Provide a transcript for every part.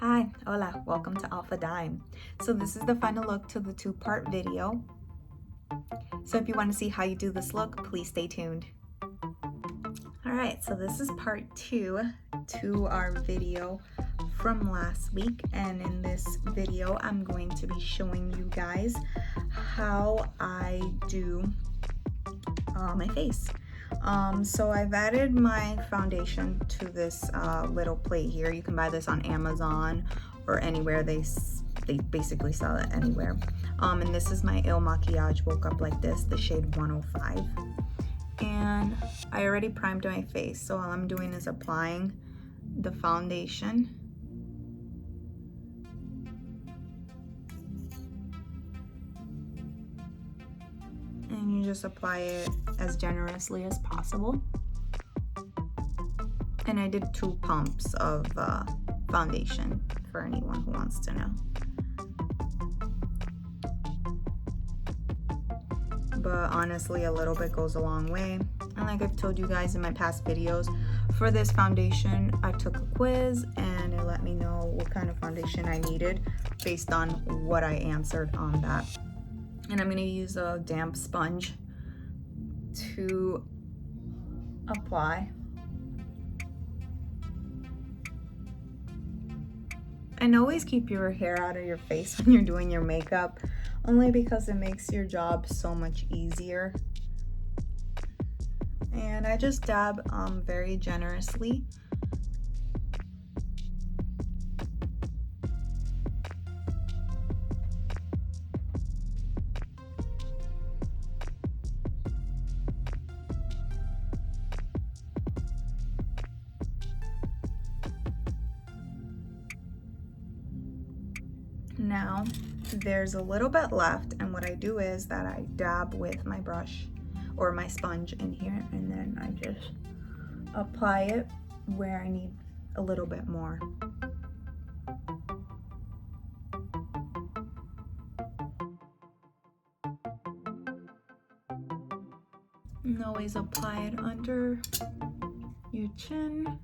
Hi, hola, welcome to Alfa Dime. So this is the final look to the two-part video. So if you want to see how you do this look, please stay tuned. Alright, so this is part 2 to our video from last week, and in this video I'm going to be showing you guys how I do my face. So I've added my foundation to this little plate here. You can buy this on Amazon or anywhere. They basically sell it anywhere. And this is my Makiage Woke Up Like This, the shade 105. And I already primed my face, so all I'm doing is applying the foundation. And you just apply it as generously as possible. And I did 2 pumps of foundation for anyone who wants to know. But honestly, a little bit goes a long way. And like I've told you guys in my past videos, for this foundation, I took a quiz and it let me know what kind of foundation I needed based on what I answered on that. And I'm going to use a damp sponge to apply. And always keep your hair out of your face when you're doing your makeup, only because it makes your job so much easier. And I just dab very generously. Now there's a little bit left, and what I do is that I dab with my brush or my sponge in here, and then I just apply it where I need a little bit more. And always apply it under your chin,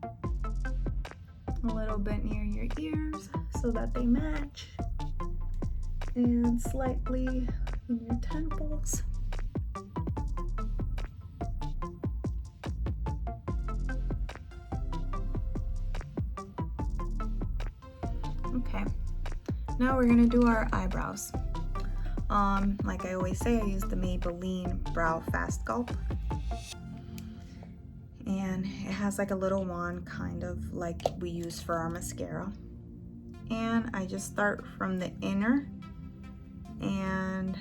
a little bit near your ears so that they match, and slightly in your temples. Okay, now we're gonna do our eyebrows. Like I always say, I use the Maybelline Brow Fast Sculpt, and it has like a little wand, kind of like we use for our mascara. And I just start from the inner and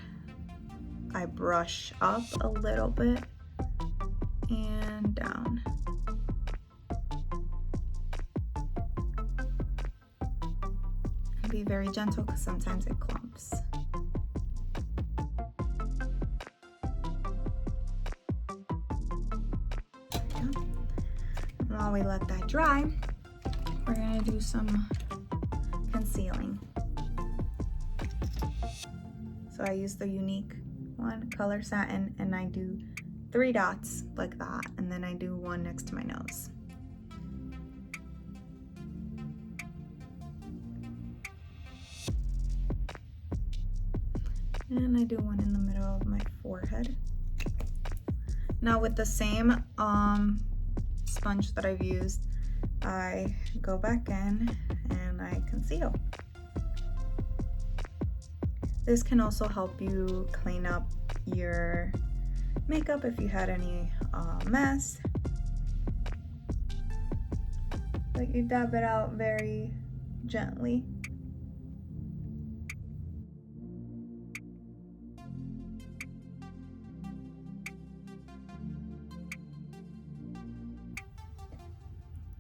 I brush up a little bit and down. And be very gentle because sometimes it clumps. And while we let that dry, we're gonna do some concealing. So I use the Younique one, color satin, and I do 3 dots like that, and then I do 1 next to my nose. And I do 1 in the middle of my forehead. Now with the same sponge that I've used, I go back in and I conceal. This can also help you clean up your makeup if you had any mess. But you dab it out very gently.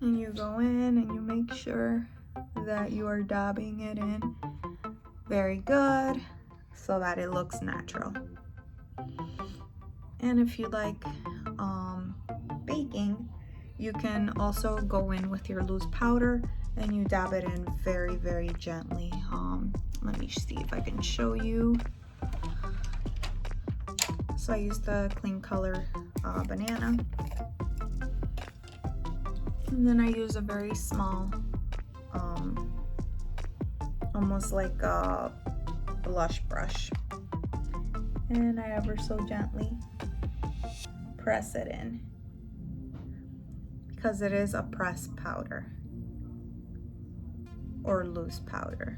And you go in and you make sure that you are dabbing it in very good so that it looks natural. And if you like baking, you can also go in with your loose powder and you dab it in very, very gently. Let me see if I can show you. So I use the Clean Color banana. And then I use a very small almost like a blush brush. And I ever so gently press it in, because it is a pressed powder or loose powder.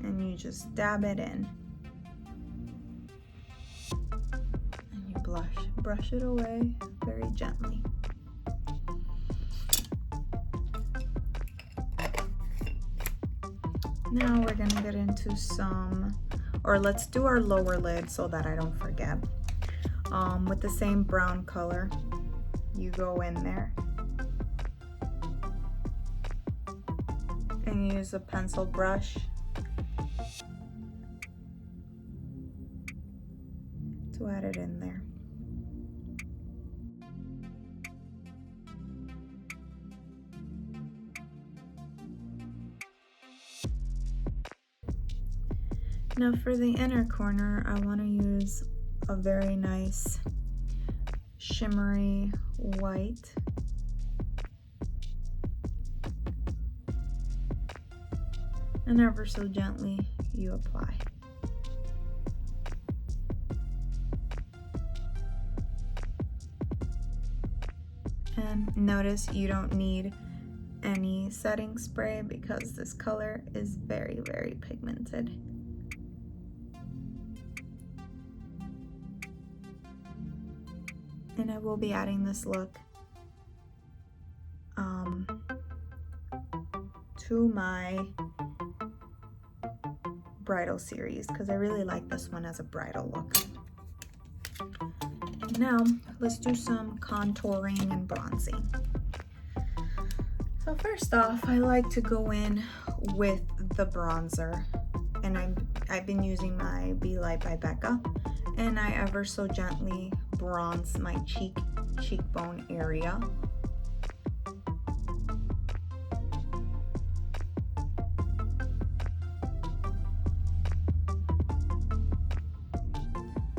And you just dab it in. And you brush it away very gently. Now we're gonna get into some, or let's do our lower lid so that I don't forget. With the same brown color, you go in there and use a pencil brush to add it in there. Now for the inner corner, I want to use a very nice shimmery white. And ever so gently you apply. And notice you don't need any setting spray because this color is very, very pigmented. And I will be adding this look to my bridal series because I really like this one as a bridal look. Now let's do some contouring and bronzing. So first off, I like to go in with the bronzer, and I've been using my Be Light by Becca, and I ever so gently bronze my cheekbone area.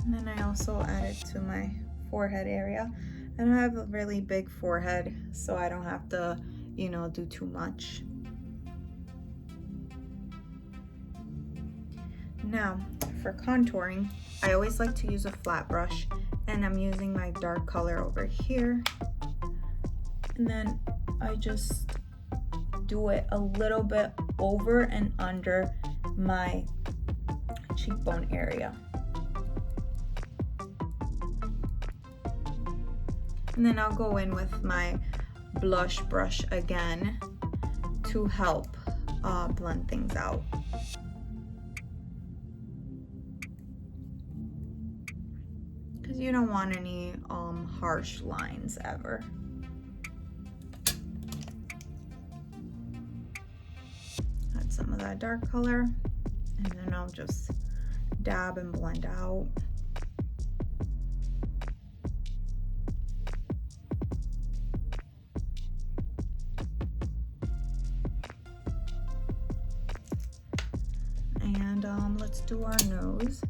And then I also add it to my forehead area. And I have a really big forehead, so I don't have to, you know, do too much. Now, for contouring, I always like to use a flat brush, and I'm using my dark color over here. And then I just do it a little bit over and under my cheekbone area. And then I'll go in with my blush brush again to help blend things out. Because you don't want any harsh lines ever. Add some of that dark color, and then I'll just dab and blend out. And let's do our nose.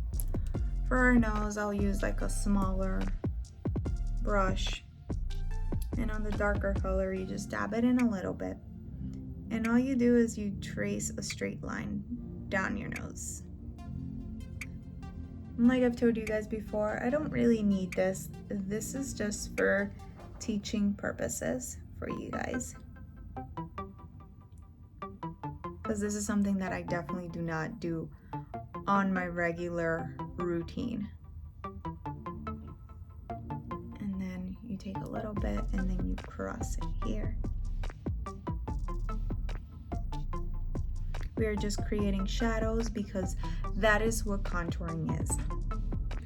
For our nose, I'll use like a smaller brush, and on the darker color, you just dab it in a little bit. And all you do is you trace a straight line down your nose. And like I've told you guys before, I don't really need this. This is just for teaching purposes for you guys. Because this is something that I definitely do not do on my regular routine. And then you take a little bit and then you cross it here. We are just creating shadows because that is what contouring is.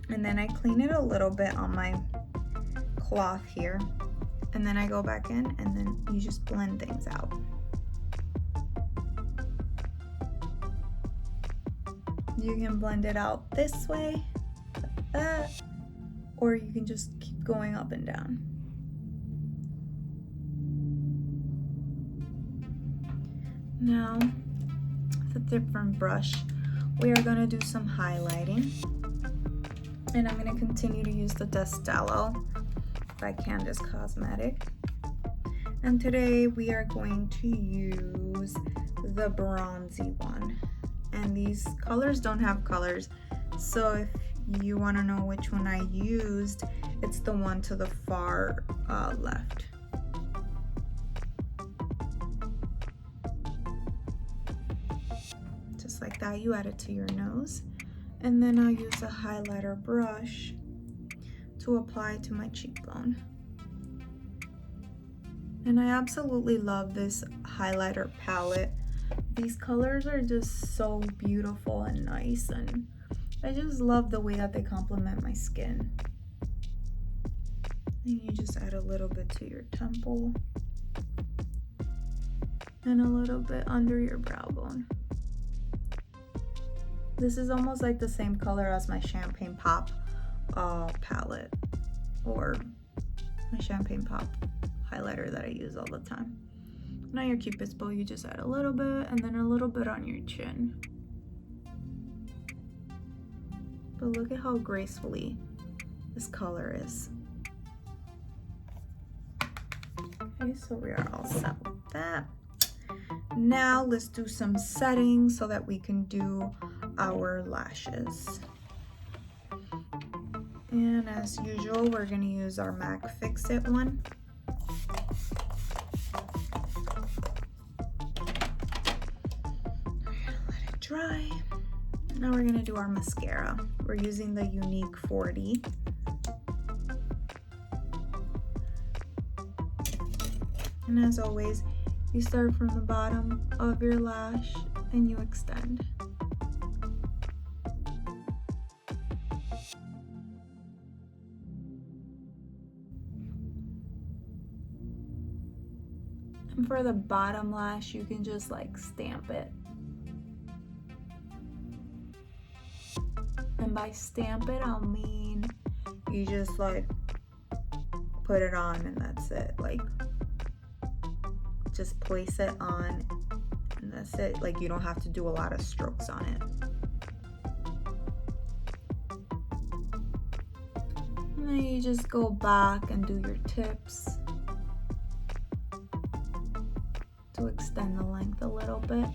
And then I clean it a little bit on my cloth here, and then I go back in, and then you just blend things out. You can blend it out this way, like that, or you can just keep going up and down. Now, with a different brush, we are going to do some highlighting. And I'm going to continue to use the Destello by Candace Cosmetic. And today we are going to use the bronzy one. And these colors don't have colors, so if you want to know which one I used, it's the one to the far left. Just like that, you add it to your nose. And then I'll use a highlighter brush to apply to my cheekbone. And I absolutely love this highlighter palette. These colors are just so beautiful and nice, and I just love the way that they complement my skin. And you just add a little bit to your temple and a little bit under your brow bone. This is almost like the same color as my Champagne Pop palette, or my Champagne Pop highlighter that I use all the time. Now your Cupid's bow, you just add a little bit and then a little bit on your chin. But look at how gracefully this color is. Okay, so we are all set with that. Now let's do some settings so that we can do our lashes. And as usual, we're gonna use our MAC Fix It one. Let it dry. Now we're gonna do our mascara. We're using the Younique 40. And as always, you start from the bottom of your lash and you extend. And for the bottom lash, you can just like stamp it. And by stamp it, I'll mean you just like put it on and that's it. Like, just place it on and that's it. Like, you don't have to do a lot of strokes on it. And then you just go back and do your tips to extend the length a little bit.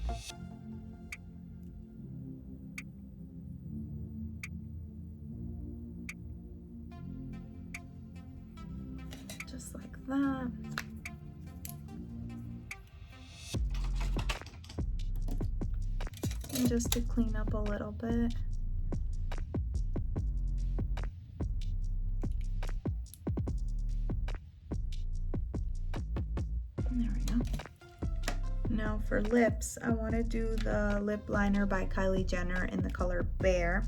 Just like that. And just to clean up a little bit. There we go. Now for lips, I want to do the lip liner by Kylie Jenner in the color Bear.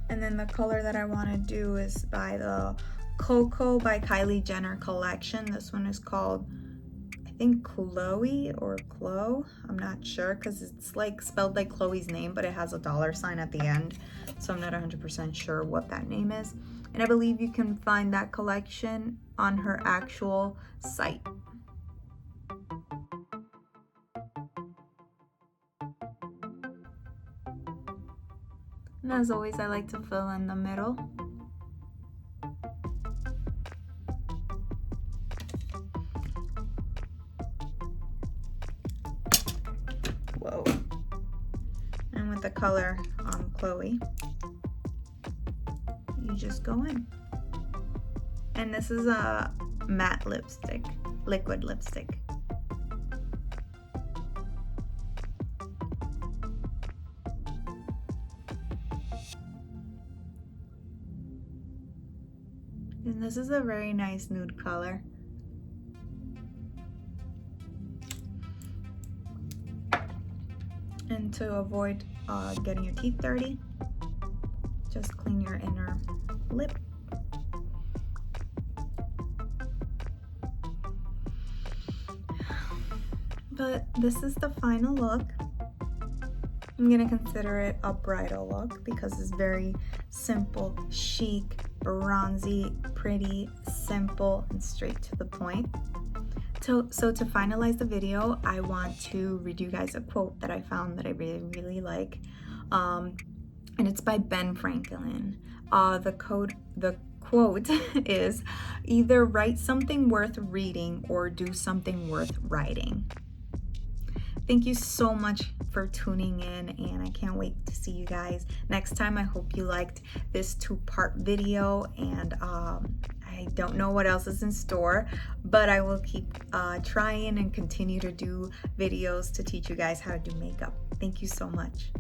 And then the color that I want to do is by the Coco by Kylie Jenner collection. This one is called, I think, Chloe or Chloe. I'm not sure because it's like spelled like Chloe's name, but it has a $sign at the end. So I'm not 100% sure what that name is. And I believe you can find that collection on her actual site. And as always, I like to fill in the middle. Whoa. And with the color Chloe, you just go in. And this is a matte lipstick, liquid lipstick. And this is a very nice nude color. And to avoid getting your teeth dirty, just clean your inner lip. But this is the final look. I'm gonna consider it a bridal look because it's very simple, chic, bronzy, pretty, simple, and straight to the point. So to finalize the video, I want to read you guys a quote that I found that I really like. And it's by Ben Franklin. The quote is, either write something worth reading or do something worth writing. Thank you so much for tuning in, and I can't wait to see you guys next time. I hope you liked this 2-part video, and I don't know what else is in store, but I will keep trying and continue to do videos to teach you guys how to do makeup. Thank you so much.